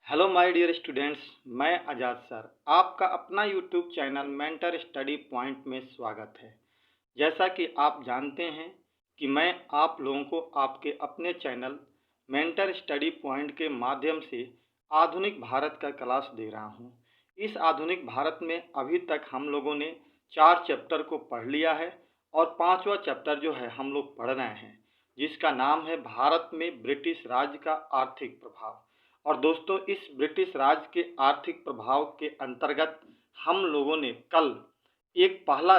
Hello my dear students, मैं आज़ाद sir आपका अपना YouTube channel mentor study point में स्वागत है। जैसा कि आप जानते हैं कि मैं आप लोगों को आपके अपने चैनल मेंटर स्टडी पॉइंट के माध्यम से आधुनिक भारत का क्लास दे रहा हूं। इस आधुनिक भारत में अभी तक हम लोगों ने 4 चैप्टर को पढ़ लिया है और 5वां चैप्टर जो है हम लोग पढ़ रहे हैं, जिसका नाम है भारत में ब्रिटिश राज का आर्थिक प्रभाव। और दोस्तों, इस ब्रिटिश राज के आर्थिक प्रभाव के अंतर्गत हम लोगों ने कल एक पहला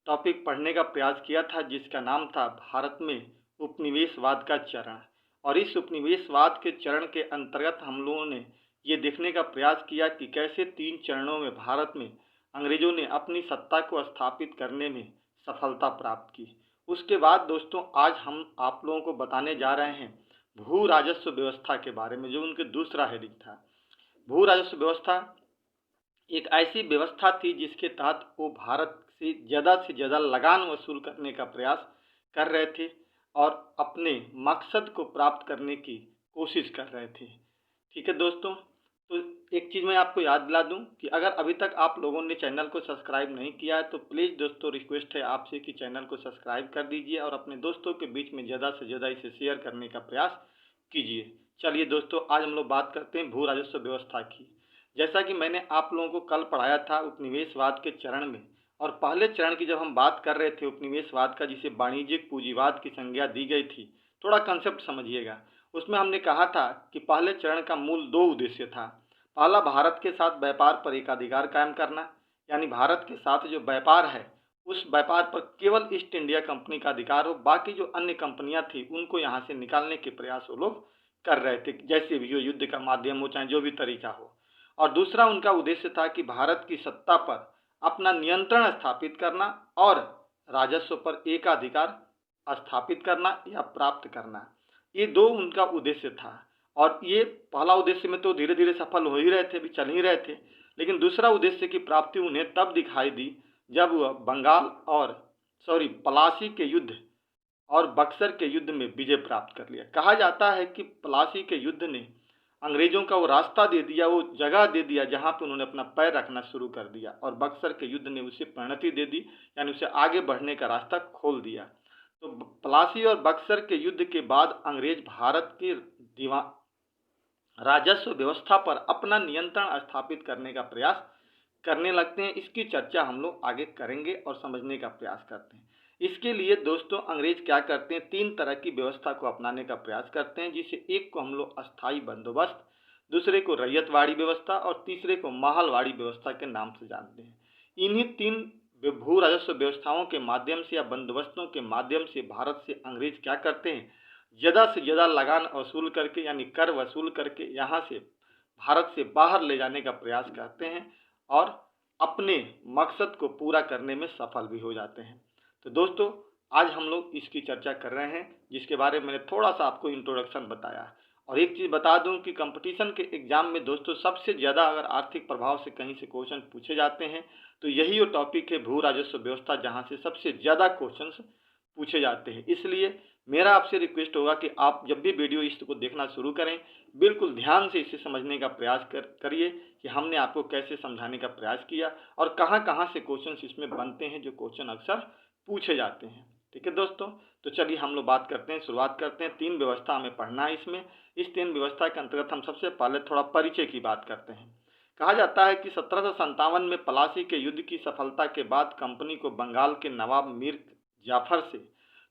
टॉपिक पढ़ने का प्रयास किया था, जिसका नाम था भारत में उपनिवेशवाद का चरण। और इस उपनिवेशवाद के चरण के अंतर्गत हम लोगों ने ये देखने का प्रयास किया कि कैसे 3 चरणों में भारत में अंग्रेजों ने अपनी सत्ता को स्थापित करने में सफलता प्राप्त की। उसके बाद दोस्तों, आज हम आप लोगों को बताने जा रहे हैं भू राजस्व व्यवस्था के बारे में, जो उनके दूसरा हेडिंग था। भू राजस्व व्यवस्था एक ऐसी व्यवस्था थी जिसके तहत वो भारत से ज़्यादा लगान वसूल करने का प्रयास कर रहे थे और अपने मकसद को प्राप्त करने की कोशिश कर रहे थे। ठीक है दोस्तों, तो एक चीज़ मैं आपको याद दिला दूं कि अगर अभी तक आप लोगों ने चैनल को सब्सक्राइब नहीं किया है तो प्लीज़ दोस्तों रिक्वेस्ट है आपसे कि चैनल को सब्सक्राइब कर दीजिए और अपने दोस्तों के बीच में ज़्यादा से ज़्यादा इसे शेयर करने का प्रयास कीजिए। चलिए दोस्तों, आज हम लोग बात करते हैं भू राजस्व व्यवस्था की। जैसा कि मैंने आप लोगों को कल पढ़ाया था उपनिवेशवाद के चरण में, और पहले चरण की जब हम बात कर रहे थे उपनिवेशवाद का, जिसे वाणिज्यिक पूंजीवाद की संज्ञा दी गई थी, थोड़ा कंसेप्ट समझिएगा। उसमें हमने कहा था कि पहले चरण का मूल 2 उद्देश्य था। पहला, भारत के साथ व्यापार पर एकाधिकार कायम करना, यानी भारत के साथ जो व्यापार है उस व्यापार पर केवल ईस्ट इंडिया कंपनी का अधिकार हो, बाकी जो अन्य कंपनियां थी उनको यहाँ से निकालने के प्रयास वो लोग कर रहे थे, जैसे भी हो, युद्ध का माध्यम हो चाहे जो भी तरीका हो। और दूसरा उनका उद्देश्य था कि भारत की सत्ता पर अपना नियंत्रण स्थापित करना और राजस्व पर एकाधिकार स्थापित करना या प्राप्त करना। ये 2 उनका उद्देश्य था। और ये पहला उद्देश्य में तो धीरे धीरे सफल हो ही रहे थे, अभी चल ही रहे थे, लेकिन दूसरा उद्देश्य की प्राप्ति उन्हें तब दिखाई दी जब वह बंगाल और प्लासी के युद्ध और बक्सर के युद्ध में विजय प्राप्त कर लिया। कहा जाता है कि प्लासी के युद्ध ने अंग्रेजों का वो रास्ता दे दिया, वो जगह दे दिया जहां पर उन्होंने अपना पैर रखना शुरू कर दिया, और बक्सर के युद्ध ने उसे परिणति दे दी, यानी उसे आगे बढ़ने का रास्ता खोल दिया। तो प्लासी और बक्सर के युद्ध के बाद अंग्रेज भारत की राजस्व व्यवस्था पर अपना नियंत्रण स्थापित करने का प्रयास करने लगते हैं। इसकी चर्चा हम लोग आगे करेंगे और समझने का प्रयास करते हैं। इसके लिए दोस्तों अंग्रेज क्या करते हैं, 3 तरह की व्यवस्था को अपनाने का प्रयास करते हैं, जिसे एक को हम लोग अस्थाई बंदोबस्त, दूसरे को रैयतवाड़ी व्यवस्था और तीसरे को महलवाड़ी व्यवस्था के नाम से जानते हैं। इन्हीं 3 भू राजस्व व्यवस्थाओं के माध्यम से या बंदोबस्तों के माध्यम से भारत से अंग्रेज क्या करते हैं, ज़्यादा से ज़्यादा लगान वसूल करके यानी कर वसूल करके यहाँ से भारत से बाहर ले जाने का प्रयास करते हैं और अपने मकसद को पूरा करने में सफल भी हो जाते हैं। तो दोस्तों, आज हम लोग इसकी चर्चा कर रहे हैं, जिसके बारे में मैंने थोड़ा सा आपको इंट्रोडक्शन बताया। और एक चीज़ बता दूं कि कंपटीशन के एग्जाम में दोस्तों सबसे ज़्यादा अगर आर्थिक प्रभाव से कहीं से क्वेश्चन पूछे जाते हैं तो यही वो टॉपिक है भू राजस्व व्यवस्था, जहाँ से सबसे ज़्यादा क्वेश्चन पूछे जाते हैं। इसलिए मेरा आपसे रिक्वेस्ट होगा कि आप जब भी वीडियो इसको देखना शुरू करें, बिल्कुल ध्यान से इसे समझने का प्रयास करिए कि हमने आपको कैसे समझाने का प्रयास किया और कहाँ कहाँ से क्वेश्चन इसमें बनते हैं, जो क्वेश्चन अक्सर पूछे जाते हैं। ठीक है दोस्तों, तो चलिए हम लोग बात करते हैं, शुरुआत करते हैं। 3 व्यवस्था हमें पढ़ना है इसमें। इस 3 व्यवस्था के अंतर्गत हम सबसे पहले थोड़ा परिचय की बात करते हैं। कहा जाता है कि 1757 में प्लासी के युद्ध की सफलता के बाद कंपनी को बंगाल के नवाब मीर जाफर से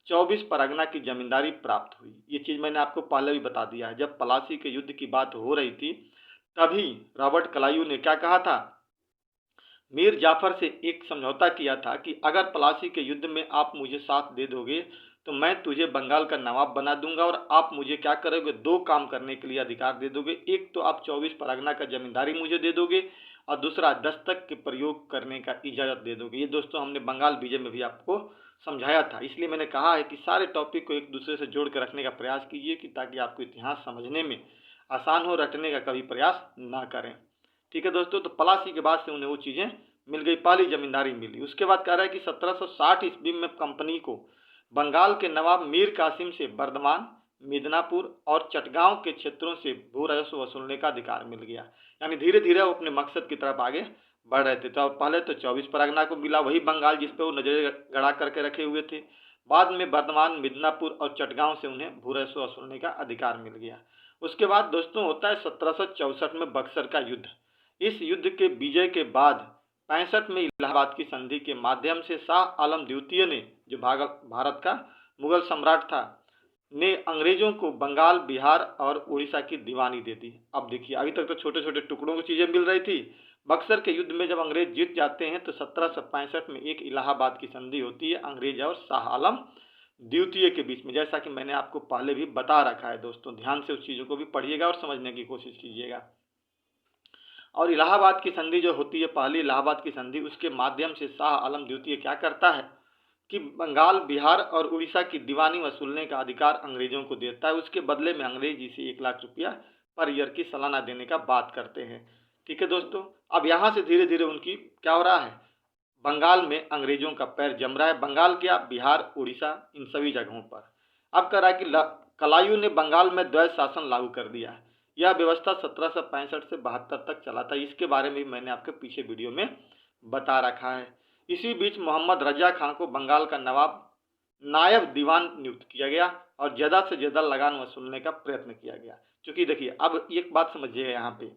24 परगना की जमींदारी प्राप्त हुई। ये चीज़ मैंने आपको पहले भी बता दिया है। जब प्लासी के युद्ध की बात हो रही थी तभी रॉबर्ट क्लाइव ने क्या कहा था, मीर जाफर से एक समझौता किया था कि अगर प्लासी के युद्ध में आप मुझे साथ दे दोगे तो मैं तुझे बंगाल का नवाब बना दूंगा और आप मुझे क्या करोगे, 2 काम करने के लिए अधिकार दे दोगे। एक तो आप 24 परगना का जमींदारी मुझे दे दोगे और दूसरा दस्तक के प्रयोग करने का इजाज़त दे दोगे। ये दोस्तों हमने बंगाल विजय में भी आपको समझाया था। इसलिए मैंने कहा है कि सारे टॉपिक को एक दूसरे से जोड़ कर रखने का प्रयास कीजिए कि ताकि आपको इतिहास समझने में आसान हो, रटने का कभी प्रयास ना करें। ठीक है दोस्तों, तो प्लासी के बाद से उन्हें वो चीज़ें मिल गई, पहली जमींदारी मिली। उसके बाद कह रहा है कि 1760 ईस्वी में कंपनी को बंगाल के नवाब मीर कासिम से बर्दमान मिदनापुर और चटगांव के क्षेत्रों से भू राजस्व वसूलने का अधिकार मिल गया। यानी धीरे धीरे वो अपने मकसद की तरफ आगे बढ़ रहे थे। तो पहले तो 24 परगना को मिला, वही बंगाल जिस पे वो नजरें गड़ा करके रखे हुए थे। बाद में वर्तमान मिदनापुर और चटगांव से उन्हें भू राजस्व वसूलने का अधिकार मिल गया। उसके बाद दोस्तों होता है 1764 में बक्सर का युद्ध। इस युद्ध के विजय के बाद 65 में इलाहाबाद की संधि के माध्यम से शाह आलम द्वितीय ने, जो भारत का मुगल सम्राट था, ने अंग्रेजों को बंगाल, बिहार और उड़ीसा की दीवानी दे दी। अब देखिए, अभी तक तो छोटे छोटे टुकड़ों की चीजें मिल रही थी। बक्सर के युद्ध में जब अंग्रेज जीत जाते हैं तो 1765 में एक इलाहाबाद की संधि होती है अंग्रेज और शाह आलम द्वितीय के बीच में, जैसा कि मैंने आपको पहले भी बता रखा है। दोस्तों ध्यान से उस चीजों को भी पढ़िएगा और समझने की कोशिश कीजिएगा। और इलाहाबाद की संधि जो होती है, पहली इलाहाबाद की संधि, उसके माध्यम से शाह आलम द्वितीय क्या करता है कि बंगाल, बिहार और उड़ीसा की दीवानी वसूलने का अधिकार अंग्रेजों को देता है। उसके बदले में अंग्रेज इसे 1 लाख रुपया पर ईयर की सालाना देने का बात करते हैं। ठीक है दोस्तों, अब यहाँ से धीरे धीरे उनकी क्या हो रहा है, बंगाल में अंग्रेजों का पैर जम रहा है। बंगाल क्या, बिहार, उड़ीसा, इन सभी जगहों पर। अब कह रहा है कि कलायू ने बंगाल में द्वैध शासन लागू कर दिया। यह व्यवस्था 1765 से 72 तक चला था। इसके बारे में मैंने आपके पीछे वीडियो में बता रखा है। इसी बीच मोहम्मद रजा खान को बंगाल का नवाब नायब दीवान नियुक्त किया गया और ज़्यादा से ज़्यादा लगान वसूलने का प्रयत्न किया गया। क्योंकि देखिए, अब एक बात समझिएगा यहाँ पे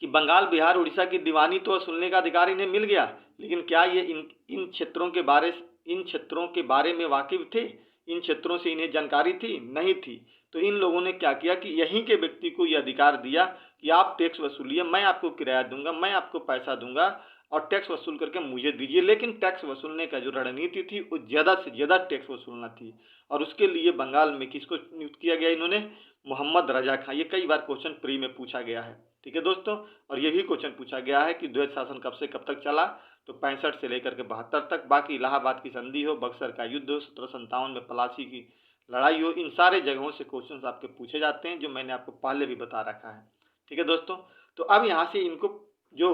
कि बंगाल, बिहार, उड़ीसा की दीवानी तो वसूलने का अधिकार इन्हें मिल गया, लेकिन क्या ये इन क्षेत्रों के बारे में वाकिफ थे? इन क्षेत्रों से इन्हें जानकारी थी? नहीं थी। तो इन लोगों ने क्या किया कि यहीं के व्यक्ति को यह अधिकार दिया कि आप टैक्स वसूलिए, मैं आपको किराया दूंगा, मैं आपको पैसा दूंगा और टैक्स वसूल करके मुझे दीजिए। लेकिन टैक्स वसूलने का जो रणनीति थी वो ज़्यादा से ज़्यादा टैक्स वसूलना थी। और उसके लिए बंगाल में किसको नियुक्त किया गया इन्होंने? मोहम्मद रजा खां। ये कई बार क्वेश्चन प्री में पूछा गया है। ठीक है दोस्तों, और ये भी क्वेश्चन पूछा गया है कि द्वैध शासन कब से कब तक चला, तो 65 से लेकर के 72 तक। बाकी इलाहाबाद की संधि हो, बक्सर का युद्ध हो, 1757 में प्लासी की लड़ाई हो, इन सारे जगहों से क्वेश्चन आपके पूछे जाते हैं, जो मैंने आपको पहले भी बता रखा है। ठीक है दोस्तों, तो अब यहाँ से इनको जो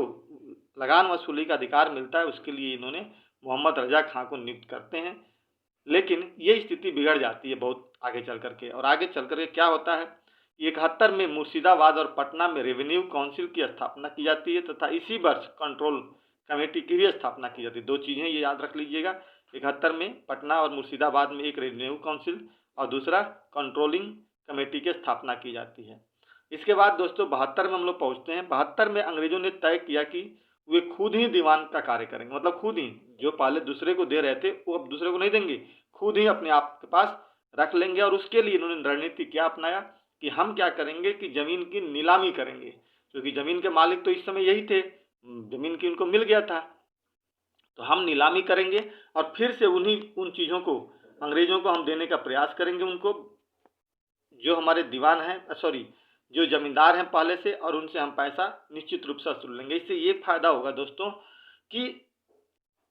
लगान वसूली का अधिकार मिलता है उसके लिए इन्होंने मोहम्मद रजा खां को नियुक्त करते हैं। लेकिन ये स्थिति बिगड़ जाती है बहुत आगे चल करके। और आगे चल करके क्या होता है, 71 में मुर्शिदाबाद और पटना में रेवेन्यू काउंसिल की स्थापना की जाती है तथा इसी वर्ष कंट्रोल कमेटी की भी स्थापना की जाती है। 2 चीज़ें ये याद रख लीजिएगा, 71 में पटना और मुर्शिदाबाद में एक रेवेन्यू काउंसिल और दूसरा कंट्रोलिंग कमेटी की स्थापना की जाती है। इसके बाद दोस्तों 72 में हम लोग पहुँचते हैं। 72 में अंग्रेजों ने तय किया कि वे खुद ही दीवान का कार्य करेंगे। मतलब खुद ही, जो पहले दूसरे को दे रहे थे वो अब दूसरे को नहीं देंगे, खुद ही अपने आप के पास रख लेंगे। और उसके लिए इन्होंने रणनीति क्या अपनाया कि हम क्या करेंगे कि जमीन की नीलामी करेंगे, क्योंकि जमीन के मालिक तो इस समय यही थे, जमीन की उनको मिल गया था। तो हम नीलामी करेंगे और फिर से उन चीज़ों को अंग्रेजों को हम देने का प्रयास करेंगे। उनको जो हमारे दीवान हैं, सॉरी, जो जमींदार हैं पहले से, और उनसे हम पैसा निश्चित रूप से वसूल लेंगे। इससे ये फायदा होगा दोस्तों कि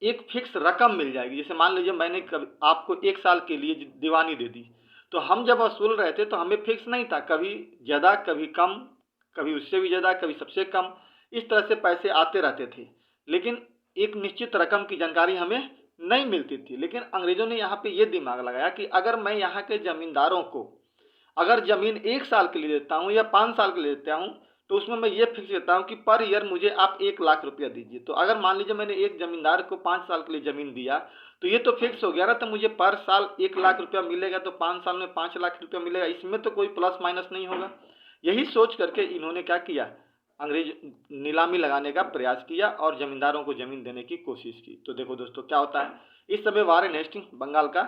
एक फिक्स रकम मिल जाएगी। जैसे मान लीजिए मैंने आपको 1 साल के लिए दीवानी दे दी, तो हम जब वसूल रहे थे तो हमें फिक्स नहीं था, कभी ज़्यादा, कभी कम, कभी उससे भी ज़्यादा, कभी सबसे कम, इस तरह से पैसे आते रहते थे। लेकिन एक निश्चित रकम की जानकारी हमें नहीं मिलती थी। लेकिन अंग्रेजों ने यहाँ पे ये दिमाग लगाया कि अगर मैं यहाँ के ज़मींदारों को अगर ज़मीन 1 साल के लिए देता हूँ या 5 साल के लिए देता हूँ, तो उसमें मैं ये फिक्स देता हूँ कि पर ईयर मुझे आप 1 लाख रुपया दीजिए। तो अगर मान लीजिए मैंने एक ज़मींदार को 5 साल के लिए ज़मीन दिया, तो ये तो फिक्स हो गया ना, तो मुझे पर साल 1 लाख रुपया मिलेगा, तो 5 साल में 5 लाख रुपया मिलेगा, इसमें तो कोई प्लस माइनस नहीं होगा। यही सोच करके इन्होंने क्या किया, अंग्रेज नीलामी लगाने का प्रयास किया और ज़मींदारों को ज़मीन देने की कोशिश की। तो देखो दोस्तों क्या होता है, इस समय वारेन हेस्टिंग्स बंगाल का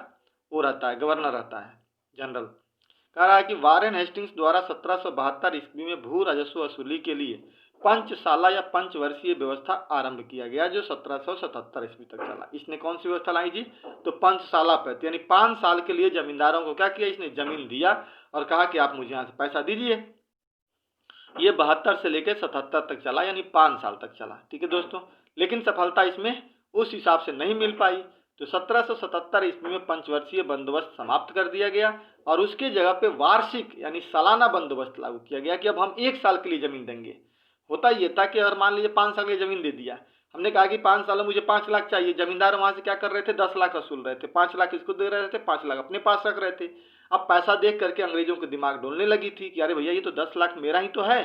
वो रहता है, गवर्नर रहता है, जनरल। कह रहा है कि वारेन हेस्टिंग्स द्वारा 1772 ईस्वी में भू राजस्व वसूली के लिए पंचशाला या पंचवर्षीय व्यवस्था आरंभ किया गया, जो 1777 ईस्वी तक चला। इसने कौन सी व्यवस्था लाई जी, तो पंचशाला पद्धति, यानी 5 साल के लिए जमींदारों को क्या किया, इसने जमीन दिया और कहा कि आप मुझे यहाँ से पैसा दीजिए। ये 72 से लेकर 77 तक चला, यानी 5 साल तक चला। ठीक है दोस्तों, लेकिन सफलता इसमें उस हिसाब से नहीं मिल पाई। तो 1777 ईस्वी में पंचवर्षीय बंदोबस्त समाप्त कर दिया गया और उसके जगह पे वार्षिक यानी सालाना बंदोबस्त लागू किया गया कि अब हम 1 साल के लिए जमीन देंगे। होता ये था कि अगर मान लीजिए 5 साल के लिए जमीन दे दिया, हमने कहा कि 5 साल में मुझे 5 लाख चाहिए, जमींदार वहां से क्या कर रहे थे, 10 लाख वसूल रहे थे, 5 लाख इसको दे रहे थे, 5 लाख अपने पास रख रहे थे। अब पैसा देख करके अंग्रेजों के दिमाग डोलने लगी थी कि अरे भैया ये तो 10 लाख मेरा ही तो है,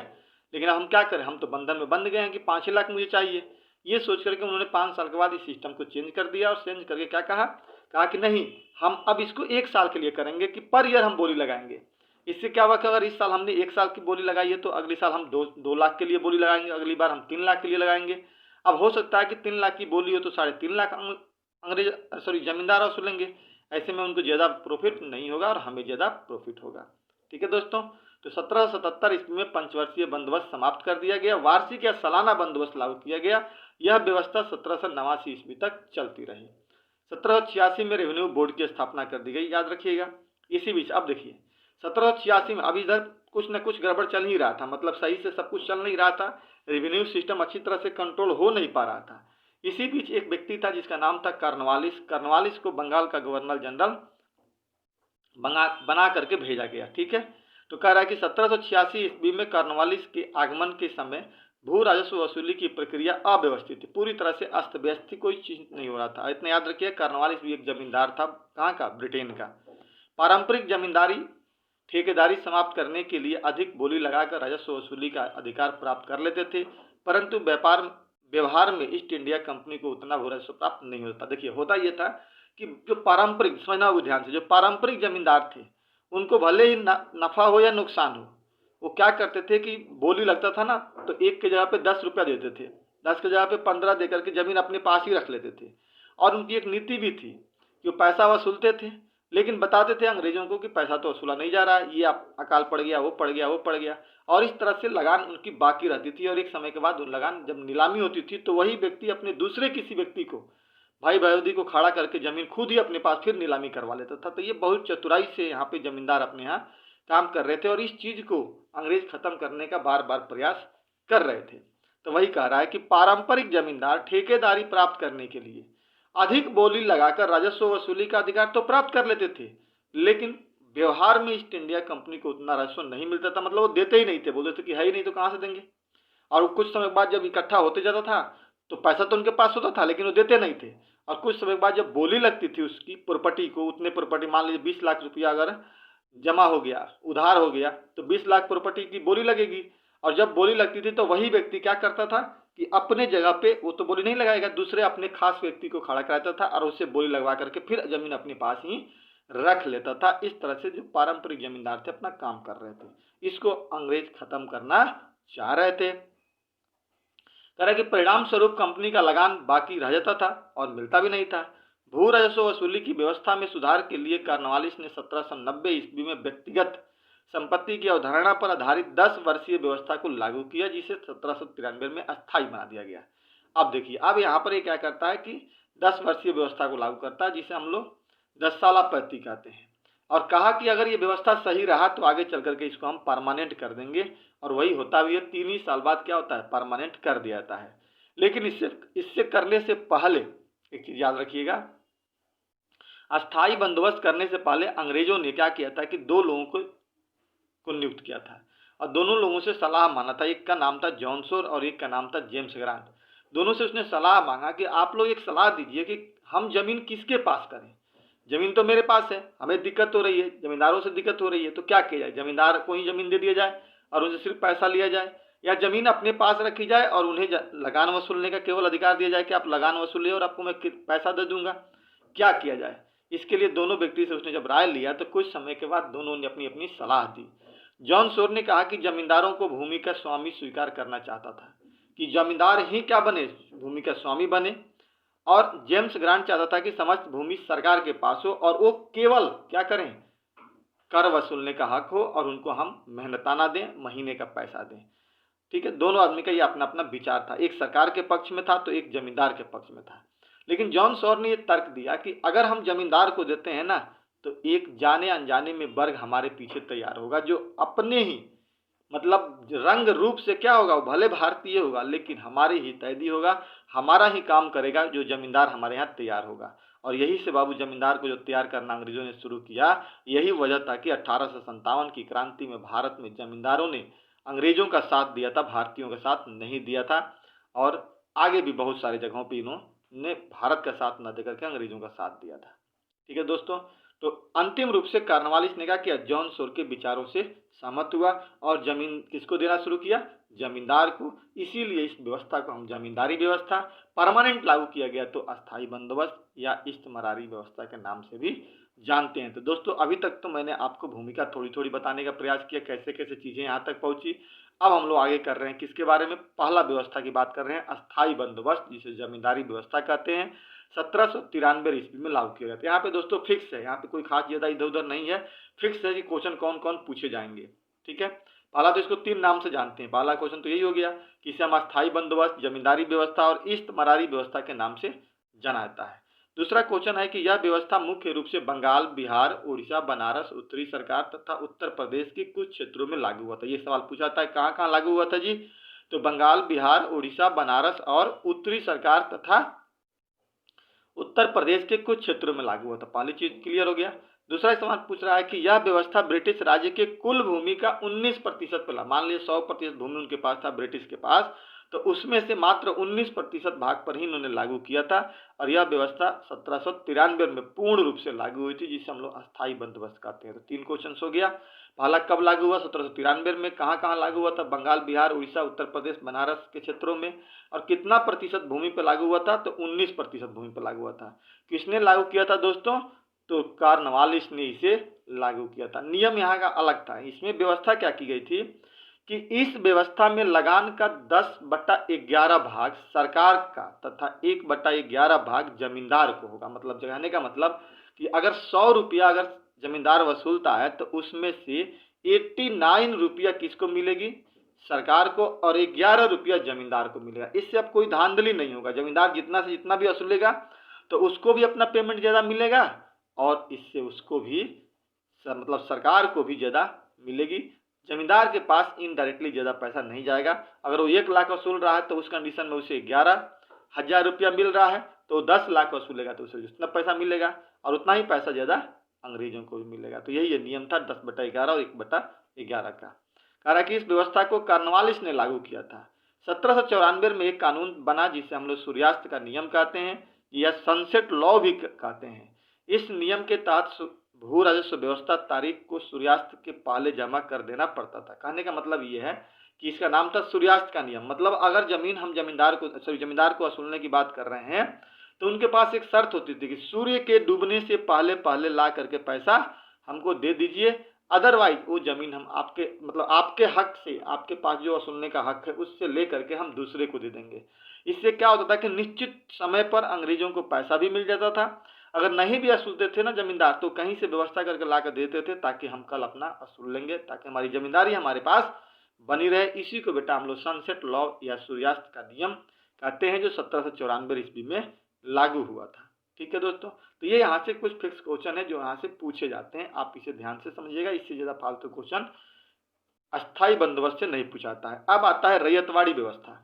लेकिन अब हम क्या करें, हम तो बंधन में बंध गए हैं कि 5 लाख मुझे चाहिए। ये सोच करके उन्होंने 5 साल के बाद इस सिस्टम को चेंज कर दिया और चेंज करके क्या कहा, कहा कि नहीं, हम अब इसको 1 साल के लिए करेंगे कि पर ईयर हम बोली लगाएंगे। इससे क्या हुआ कि अगर इस साल हमने 1 साल की बोली लगाई है तो अगले साल हम 2 लाख के लिए बोली लगाएंगे, अगली बार हम 3 लाख के लिए लगाएंगे। अब हो सकता है कि 3 लाख की बोली हो तो 3.5 लाख अंग्रेज सॉरी जमींदार वसूलेंगे। ऐसे में उनको ज़्यादा प्रॉफिट नहीं होगा और हमें ज़्यादा प्रॉफिट होगा। ठीक है दोस्तों, तो 1777 ईस्वी में पंचवर्षीय बंदोबस्त समाप्त कर दिया गया, वार्षिक या सालाना बंदोबस्त लागू किया गया। यह व्यवस्था 1789 ईस्वी तक चलती रही। 1786 में रेवेन्यू बोर्ड की स्थापना कर दी गई, याद रखिएगा। इसी बीच अब देखिए 1786 में अब इधर कुछ न कुछ गड़बड़ चल ही रहा था, मतलब सही से सब कुछ चल नहीं रहा था, रेवेन्यू सिस्टम अच्छी तरह से कंट्रोल हो नहीं पा रहा था। इसी बीच एक व्यक्ति था जिसका नाम था कार्नवालिस को बंगाल का गवर्नर जनरल बना करके भेजा गया। ठीक है, तो कह रहा है कि 1786 ईस्वी में कार्नवालिस के आगमन के समय भू राजस्व वसूली की प्रक्रिया अव्यवस्थित थी, पूरी तरह से अस्त व्यस्त थी, कोई चीज नहीं हो रहा था। इतना याद रखिए, कार्नवालिस भी एक जमींदार था, कहाँ का, ब्रिटेन का। पारंपरिक जमींदारी ठेकेदारी समाप्त करने के लिए अधिक बोली लगाकर राजस्व वसूली का अधिकार प्राप्त कर लेते थे, परंतु व्यवहार में ईस्ट इंडिया कंपनी को उतना भू राजस्व प्राप्त नहीं होता। देखिए होता यह था कि जो पारंपरिक, समझना होगा ध्यान से, जो पारंपरिक जमींदार थे उनको भले ही नफा हो या नुकसान हो, वो क्या करते थे कि बोली लगता था ना, तो 1 की जगह पे 10 रुपया देते थे, 10 की जगह पे 15 दे करके जमीन अपने पास ही रख लेते थे। और उनकी एक नीति भी थी कि वो पैसा वसूलते थे, लेकिन बताते थे अंग्रेजों को कि पैसा तो वसूला नहीं जा रहा है, ये अकाल पड़ गया, वो पड़ गया, वो पड़ गया। और इस तरह से लगान उनकी बाकी रहती थी, और एक समय के बाद लगान जब नीलामी होती थी तो वही व्यक्ति अपने दूसरे किसी व्यक्ति को, भाई बहूदी को खड़ा करके जमीन खुद ही अपने पास फिर नीलामी करवा लेता था। तो ये बहुत चतुराई से यहाँ पे जमींदार अपने यहाँ काम कर रहे थे, और इस चीज को अंग्रेज खत्म करने का बार बार प्रयास कर रहे थे। तो वही कह रहा है कि पारंपरिक जमींदार ठेकेदारी प्राप्त करने के लिए अधिक बोली लगाकर राजस्व वसूली का अधिकार तो प्राप्त कर लेते थे, लेकिन व्यवहार में ईस्ट इंडिया कंपनी को उतना राजस्व नहीं मिलता था, मतलब वो देते ही नहीं थे, बोलते थे कि है ही नहीं तो कहाँ से देंगे। और कुछ समय बाद जब इकट्ठा होते जाता था तो पैसा तो उनके पास होता था, लेकिन वो देते नहीं थे। और कुछ समय बाद जब बोली लगती थी उसकी प्रॉपर्टी को, उतने प्रॉपर्टी, मान लीजिए 20 लाख रुपया अगर जमा हो गया, उधार हो गया, तो 20 लाख प्रॉपर्टी की बोली लगेगी। और जब बोली लगती थी तो वही व्यक्ति क्या करता था कि अपने जगह पे वो तो बोली नहीं लगाएगा, दूसरे अपने खास व्यक्ति को खड़ा कराता था और उससे बोली लगवा करके फिर जमीन अपने पास ही रख लेता था। इस तरह से जो पारंपरिक जमींदार थे अपना काम कर रहे थे, इसको अंग्रेज खत्म करना चाह रहे थे। कह रहा कि परिणाम स्वरूप कंपनी का लगान बाकी रह जाता था और मिलता भी नहीं था। भू राजस्व वसूली की व्यवस्था में सुधार के लिए कार्नवालिस ने 1790 ईस्वी में व्यक्तिगत संपत्ति की अवधारणा पर आधारित 10 वर्षीय व्यवस्था को लागू किया, जिसे 1793 में अस्थायी बना दिया गया। अब देखिए, अब यहाँ पर ये क्या करता है कि 10 वर्षीय व्यवस्था को लागू करता है, जिसे हम लोग 10 साला पद्धति कहते हैं। और कहा कि अगर ये व्यवस्था सही रहा तो आगे चल करके इसको हम परमानेंट कर देंगे, और वही होता भी है। 3 ही साल बाद क्या होता है, परमानेंट कर दिया जाता है। लेकिन इससे करने से पहले एक चीज याद रखिएगा, अस्थायी बंदोबस्त करने से पहले अंग्रेजों ने क्या किया था कि 2 लोगों को नियुक्त किया था, और दोनों लोगों से सलाह मांगा था। एक का नाम था जॉन शोर और एक का नाम था जेम्स ग्रांट। दोनों से उसने सलाह मांगा कि आप लोग एक सलाह दीजिए कि हम जमीन किसके पास करें। जमीन तो मेरे पास है, हमें दिक्कत हो रही है, जमींदारों से दिक्कत हो रही है, तो क्या किया जाए, जमींदार को ही जमीन दे दिया जाए और उनसे सिर्फ पैसा लिया जाए, या जमीन अपने पास रखी जाए और उन्हें लगान वसूलने का केवल अधिकार दिया जाए कि आप लगान वसूलिए और आपको मैं पैसा दे दूंगा, क्या किया जाए। इसके लिए दोनों व्यक्ति से उसने जब राय लिया तो कुछ समय के बाद दोनों ने अपनी अपनी सलाह दी। जॉन शोर ने कहा कि जमींदारों को भूमि का स्वामी स्वीकार करना चाहता था, कि जमींदार ही क्या बने, भूमि का स्वामी बने। और जेम्स ग्रांट चाहता था कि समस्त भूमि सरकार के पास हो और वो केवल क्या करें, कर वसूलने का हक हो और उनको हम मेहनताना दें, महीने का पैसा दें। ठीक है, दोनों आदमी का ये अपना अपना विचार था, एक सरकार के पक्ष में था तो एक जमींदार के पक्ष में था। लेकिन जॉन शोर ने यह तर्क दिया कि अगर हम जमींदार को देते हैं ना, तो एक जाने अनजाने में वर्ग हमारे पीछे तैयार होगा, जो अपने ही मतलब रंग रूप से क्या होगा, वो भले भारतीय होगा लेकिन हमारे ही तैदी होगा, हमारा ही काम करेगा, जो जमींदार हमारे यहाँ तैयार होगा। और यही से बाबू जमींदार को जो तैयार करना अंग्रेजों ने शुरू किया, यही वजह था कि 1857 की क्रांति में भारत में जमींदारों ने अंग्रेजों का साथ दिया था, भारतीयों का साथ नहीं दिया था। और आगे भी बहुत सारी जगहों पर इन्होंने भारत का साथ न देकर के अंग्रेजों का साथ दिया था। ठीक है दोस्तों, तो अंतिम रूप से कार्नवालिस ने क्या किया, जॉन सोर के विचारों से सहमत हुआ और जमीन किसको देना शुरू किया, जमींदार को। इसीलिए इस व्यवस्था को हम जमींदारी व्यवस्था, परमानेंट लागू किया गया तो अस्थाई बंदोबस्त या इस्तेमारी व्यवस्था के नाम से भी जानते हैं। तो दोस्तों अभी तक तो मैंने आपको भूमिका थोड़ी थोड़ी बताने का प्रयास किया, कैसे कैसे चीजें यहाँ तक पहुंची। अब हम लोग आगे कर रहे हैं किसके बारे में, पहला व्यवस्था की बात कर रहे हैं, अस्थाई बंदोबस्त जिसे जमींदारी व्यवस्था कहते हैं। 1793 ईस्वी में लागू किया गया था। यहाँ पे दोस्तों फिक्स है, यहाँ पे कोई खास ज्यादा इधर उधर नहीं है, फिक्स है कि क्वेश्चन कौन कौन पूछे जाएंगे। ठीक है, पहला तो इसको 3 नाम से जानते हैं। पहला क्वेश्चन तो यही हो गया कि इसे हम अस्थाई बंदोबस्त, जमींदारी व्यवस्था और इस्तेमारी व्यवस्था के नाम से जाना जाता है। दूसरा क्वेश्चन है कि यह व्यवस्था मुख्य रूप से बंगाल, बिहार, उड़ीसा, बनारस, उत्तरी सरकार तथा उत्तर प्रदेश के कुछ क्षेत्रों में लागू हुआ था। ये सवाल पूछा था कहाँ कहाँ लागू हुआ था जी, तो बंगाल, बिहार, उड़ीसा, बनारस और उत्तरी सरकार तथा उत्तर प्रदेश के कुछ क्षेत्रों में लागू हुआ था। पहली चीज क्लियर हो गया। दूसरा सवाल पूछ रहा है कि यह व्यवस्था ब्रिटिश राज्य के कुल भूमि का 19% पर, मान लीजिए 100% भूमि उनके पास था ब्रिटिश के पास, तो उसमें से मात्र 19% भाग पर ही इन्होंने लागू किया था। और यह व्यवस्था 1793 में पूर्ण रूप से लागू हुई थी, जिसे हम लोग अस्थाई बंदोबस्त कहते हैं। तो 3 क्वेश्चन हो गया। पहला कब लागू हुआ, 1793 में, कहाँ कहाँ लागू हुआ था, बंगाल, बिहार, उड़ीसा, उत्तर प्रदेश, बनारस के क्षेत्रों में, और कितना प्रतिशत भूमि पर लागू हुआ था, तो 19% भूमि पर लागू हुआ था। किसने लागू किया था दोस्तों, तो कार्नवालिस ने इसे लागू किया था। नियम यहाँ का अलग था। इसमें व्यवस्था क्या की गई थी कि इस व्यवस्था में लगान का 10/11 भाग सरकार का तथा 1/11 भाग जमींदार को होगा। मतलब कहने का मतलब कि अगर 100 रुपया अगर जमींदार वसूलता है तो उसमें से 89 रुपया किसको मिलेगी, सरकार को, और 11 रुपया जमींदार को मिलेगा। इससे अब कोई धांधली नहीं होगा। जमींदार जितना से जितना भी वसूलेगा तो उसको भी अपना पेमेंट ज्यादा मिलेगा और इससे उसको भी मतलब सरकार को भी ज्यादा मिलेगी। जमींदार के पास इनडायरेक्टली ज्यादा पैसा नहीं जाएगा। अगर वो 1 लाख वसूल रहा है तो उस कंडीशन में उसे 11,000 रुपया मिल रहा है, तो 10 लाख वसूलेगा तो उसे उतना पैसा मिलेगा और उतना ही पैसा ज्यादा अंग्रेजों को भी मिलेगा। तो यही नियम था 10/11 और 1/11 का। कह रहा कि इस व्यवस्था को कार्नवालिस ने लागू किया था। 1794 में एक कानून बना जिसे हम लोग सूर्यास्त का नियम कहते हैं या सनसेट लॉ भी कहते हैं। इस नियम के तहत भू राजस्व व्यवस्था तारीख को सूर्यास्त के पहले जमा कर देना पड़ता था। कहने का मतलब ये है कि इसका नाम था सूर्यास्त का नियम। मतलब अगर जमीन हम जमींदार को वसूलने की बात कर रहे हैं तो उनके पास एक शर्त होती थी कि सूर्य के डूबने से पहले पहले ला करके पैसा हमको दे दीजिए, अदरवाइज वो जमीन हम आपके मतलब आपके हक से, आपके पास जो वसूलने का हक है उससे ले करके हम दूसरे को दे देंगे। इससे क्या होता था कि निश्चित समय पर अंग्रेजों को पैसा भी मिल जाता था। अगर नहीं भी वसूलते थे ना जमींदार तो कहीं से व्यवस्था करके ला कर देते थे ताकि हम कल अपना वसूल लेंगे, ताकि हमारी जमींदारी हमारे पास बनी रहे। इसी को बेटा हम लोग सनसेट लॉ या सूर्यास्त का नियम कहते हैं, जो 1794 ईस्वी में लागू हुआ था। ठीक है दोस्तों, तो ये यहाँ से कुछ फिक्स क्वेश्चन है जो यहाँ से पूछे जाते हैं, आप इसे ध्यान से समझिएगा। इससे ज्यादा फालतू क्वेश्चन अस्थाई बंदोबस्त से नहीं पूछाता है। अब आता है रैयतवाड़ी व्यवस्था।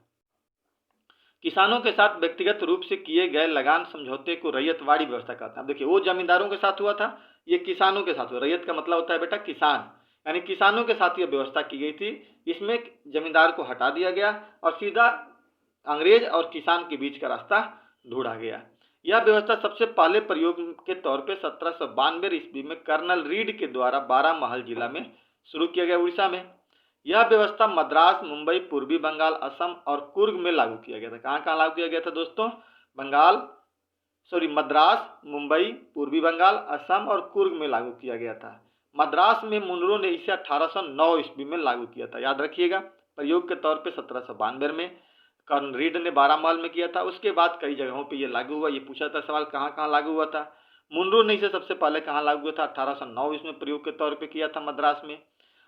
किसानों के साथ व्यक्तिगत रूप से किए गए लगान समझौते को रैयतवाड़ी व्यवस्था कहते हैं। देखिए वो जमींदारों के साथ हुआ था, ये किसानों के साथ हुआ। रैयत का मतलब होता है बेटा किसान, यानी किसानों के साथ यह व्यवस्था की गई थी। इसमें जमींदार को हटा दिया गया और सीधा अंग्रेज और किसान के बीच का रास्ता ढूंढा गया। यह व्यवस्था सबसे पहले प्रयोग के तौर पे 1792 ईस्वी में कर्नल रीड के द्वारा बारामहल जिला में शुरू किया गया, उड़ीसा में। यह व्यवस्था मद्रास, मुंबई, पूर्वी बंगाल, असम और कुर्ग में लागू किया गया था। कहाँ कहाँ लागू किया गया था दोस्तों, मद्रास, मुंबई, पूर्वी बंगाल, असम और कुर्ग में लागू किया गया था। मद्रास में मुनरो ने इसे 1809 ईस्वी में लागू किया था, याद रखिएगा। प्रयोग के तौर पे 1792 में, कर्नल रीड ने बारामहल में किया था। उसके बाद कई जगहों पे ये लागू हुआ। ये पूछा था सवाल कहाँ कहाँ लागू हुआ था। मुनरो ने इसे सबसे पहले कहाँ लागू हुआ था, 1809 ईस्वी में प्रयोग के तौर पे किया था मद्रास में।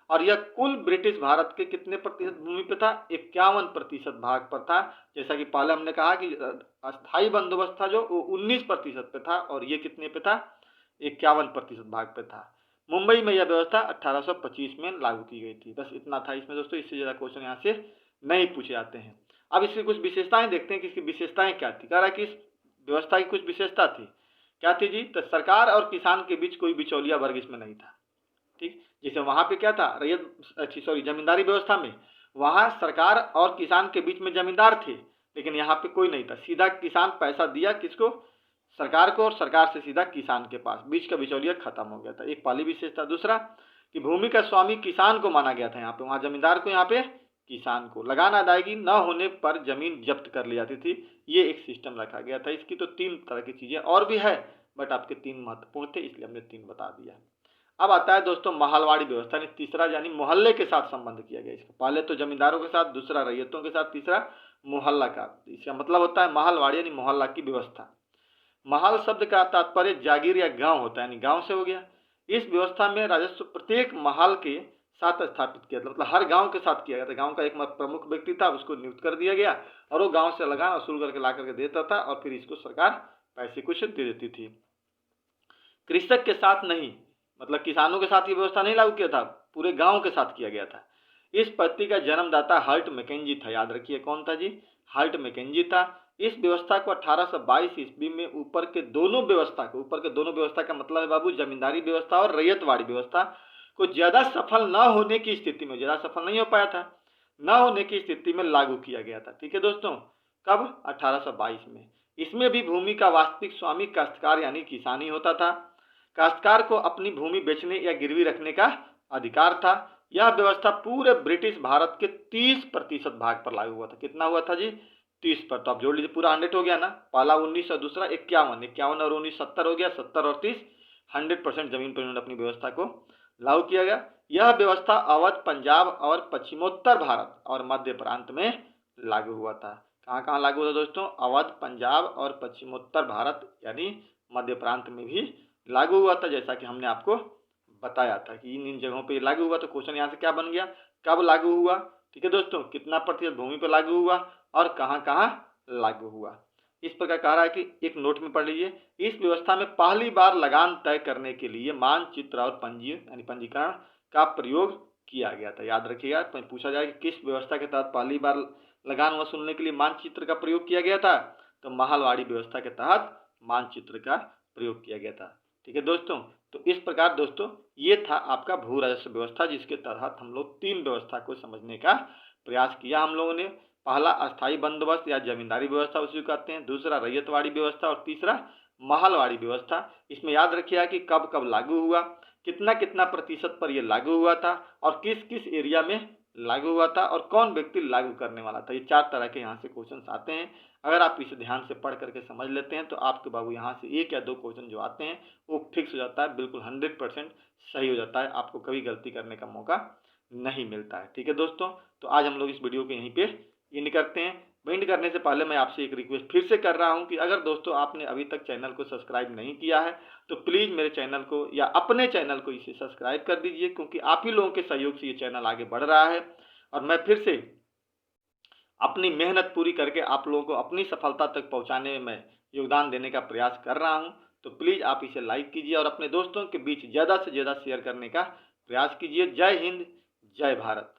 और यह कुल ब्रिटिश भारत के कितने प्रतिशत भूमि पे था, 51% भाग पर था। जैसा कि पहले हमने कहा कि अस्थाई बंदोबस्त था जो 19% पे था और ये कितने पे था, 51% भाग पे था। मुंबई में यह व्यवस्था 1825 में लागू की गई थी। बस इतना था इसमें दोस्तों, इससे ज्यादा क्वेश्चन यहाँ से नहीं पूछे जाते हैं। अब इसकी कुछ विशेषताएं देखते हैं कि इसकी विशेषताएं क्या थी। कह रहा है कि इस व्यवस्था की कुछ विशेषता थी। क्या थी जी, तो सरकार और किसान के बीच कोई बिचौलिया वर्ग इसमें नहीं था। ठीक, जैसे वहां पे क्या था, जमींदारी व्यवस्था में वहां सरकार और किसान के बीच में जमींदार थे, लेकिन यहाँ पे कोई नहीं था। सीधा किसान पैसा दिया किसको, सरकार को और सरकार से सीधा किसान के पास, बीच का बिचौलिया खत्म हो गया था। एक पहली विशेषता। दूसरा कि भूमि का स्वामी किसान को माना गया था यहाँ पे, वहाँ जमींदार को, यहाँ पे किसान को। लगान अदायगी न होने पर जमीन जब्त कर ली जाती थी, ये एक सिस्टम रखा गया था। इसकी तो 3 तरह की चीजें और भी है, बट आपके 3 महत्वपूर्ण थे इसलिए हमने 3 बता दिया। अब आता है दोस्तों महलवाड़ी व्यवस्था, तीसरा, यानी मोहल्ले के साथ संबंध किया गया इसका। पहले तो जमींदारों के साथ, दूसरा रैयतों के साथ, तीसरा मोहल्ला का। इसका मतलब होता है महलवाड़ी यानी मोहल्ला की व्यवस्था। महल शब्द का तात्पर्य जागीर या गांव होता है, यानी गांव से हो गया। इस व्यवस्था में राजस्व प्रत्येक महल के साथ स्थापित किया था, मतलब हर गांव के साथ किया गया था। गांव का एक प्रमुख व्यक्ति था, उसको नियुक्त कर दिया गया और वो गांव से लगान वसूल करके ला करके देता था और फिर इसको सरकार पैसे कुछ दे देती थी। कृषक के साथ नहीं, मतलब किसानों के साथ ये व्यवस्था नहीं लागू किया था, पूरे गांव के साथ किया गया था। इस पद्धति का जन्मदाता हर्ट मैकेंजी था। याद रखिए कौन था जी? हर्ट मैकेंजी था। इस व्यवस्था को 1822 ईस्वी में ऊपर के दोनों व्यवस्था का मतलब है बाबू जमींदारी व्यवस्था और रैयतवाड़ी व्यवस्था को ज्यादा सफल न होने की स्थिति में, ज्यादा सफल नहीं हो पाया था, न होने की स्थिति में लागू किया गया था। ठीक है दोस्तों, कब? 1822 में। इसमें भी भूमि का वास्तविक स्वामी काश्तकार यानी किसान ही होता था। काश्तकार को अपनी भूमि बेचने या गिरवी रखने का अधिकार था। यह व्यवस्था पूरे ब्रिटिश भारत के 30% भाग पर लागू हुआ था। कितना हुआ था जी? 30%। तो आप जोड़ लीजिए, पूरा 100 हो गया ना। पहला 19 और दूसरा 51, 51 और 19 70 हो गया। 70 और 30 100% जमीन पर इन्होंने अपनी व्यवस्था को लागू किया गया। यह व्यवस्था अवध, पंजाब और पश्चिमोत्तर भारत और मध्य प्रांत में लागू हुआ था। कहाँ कहाँ लागू हुआ था दोस्तों? अवध, पंजाब और पश्चिमोत्तर भारत यानी मध्य प्रांत में भी लागू हुआ था, जैसा कि हमने आपको बताया था कि इन जगहों पे लागू हुआ। तो क्वेश्चन यहाँ से क्या बन गया? कब लागू हुआ? ठीक है दोस्तों, कितना प्रतिशत भूमि पर लागू हुआ और कहाँ कहाँ लागू हुआ। इस प्रकार कह रहा है कि एक नोट में पढ़ लीजिए। इस व्यवस्था में पहली बार लगान तय करने के लिए मानचित्र और पंजीकरण का प्रयोग किया गया था। याद रखिएगा, पूछा जाए कि किस व्यवस्था के तहत पहली बार लगान वसूलने के लिए मानचित्र का प्रयोग किया गया था, तो महलवाड़ी व्यवस्था के तहत मानचित्र का प्रयोग किया गया था। ठीक है दोस्तों, तो इस प्रकार दोस्तों ये था आपका भू राजस्व व्यवस्था, जिसके तहत हम लोग 3 व्यवस्था को समझने का प्रयास किया हम लोगों ने। पहला अस्थाई बंदोबस्त या जमींदारी व्यवस्था उसे कहते हैं, दूसरा रैयतवाड़ी व्यवस्था और तीसरा महलवाड़ी व्यवस्था। इसमें याद रखिएगा कि कब कब लागू हुआ, कितना कितना प्रतिशत पर यह लागू हुआ था और किस किस एरिया में लागू हुआ था और कौन व्यक्ति लागू करने वाला था। ये 4 तरह के यहाँ से क्वेश्चन आते हैं। अगर आप इसे ध्यान से पढ़ करके समझ लेते हैं तो आपके बाबू यहाँ से 1 या 2 क्वेश्चन जो आते हैं वो फिक्स हो जाता है, बिल्कुल 100% सही हो जाता है, आपको कभी गलती करने का मौका नहीं मिलता है। ठीक है दोस्तों, तो आज हम लोग इस वीडियो को यहीं पे एंड करते हैं। एंड करने से पहले मैं आपसे एक रिक्वेस्ट फिर से कर रहा हूं कि अगर दोस्तों आपने अभी तक चैनल को सब्सक्राइब नहीं किया है तो प्लीज़ मेरे चैनल को या अपने चैनल को इसे सब्सक्राइब कर दीजिए, क्योंकि आप ही लोगों के सहयोग से ये चैनल आगे बढ़ रहा है और मैं फिर से अपनी मेहनत पूरी करके आप लोगों को अपनी सफलता तक पहुंचाने में मैं योगदान देने का प्रयास कर रहा हूं। तो प्लीज़ आप इसे लाइक कीजिए और अपने दोस्तों के बीच ज़्यादा से ज़्यादा शेयर करने का प्रयास कीजिए। जय हिंद, जय भारत।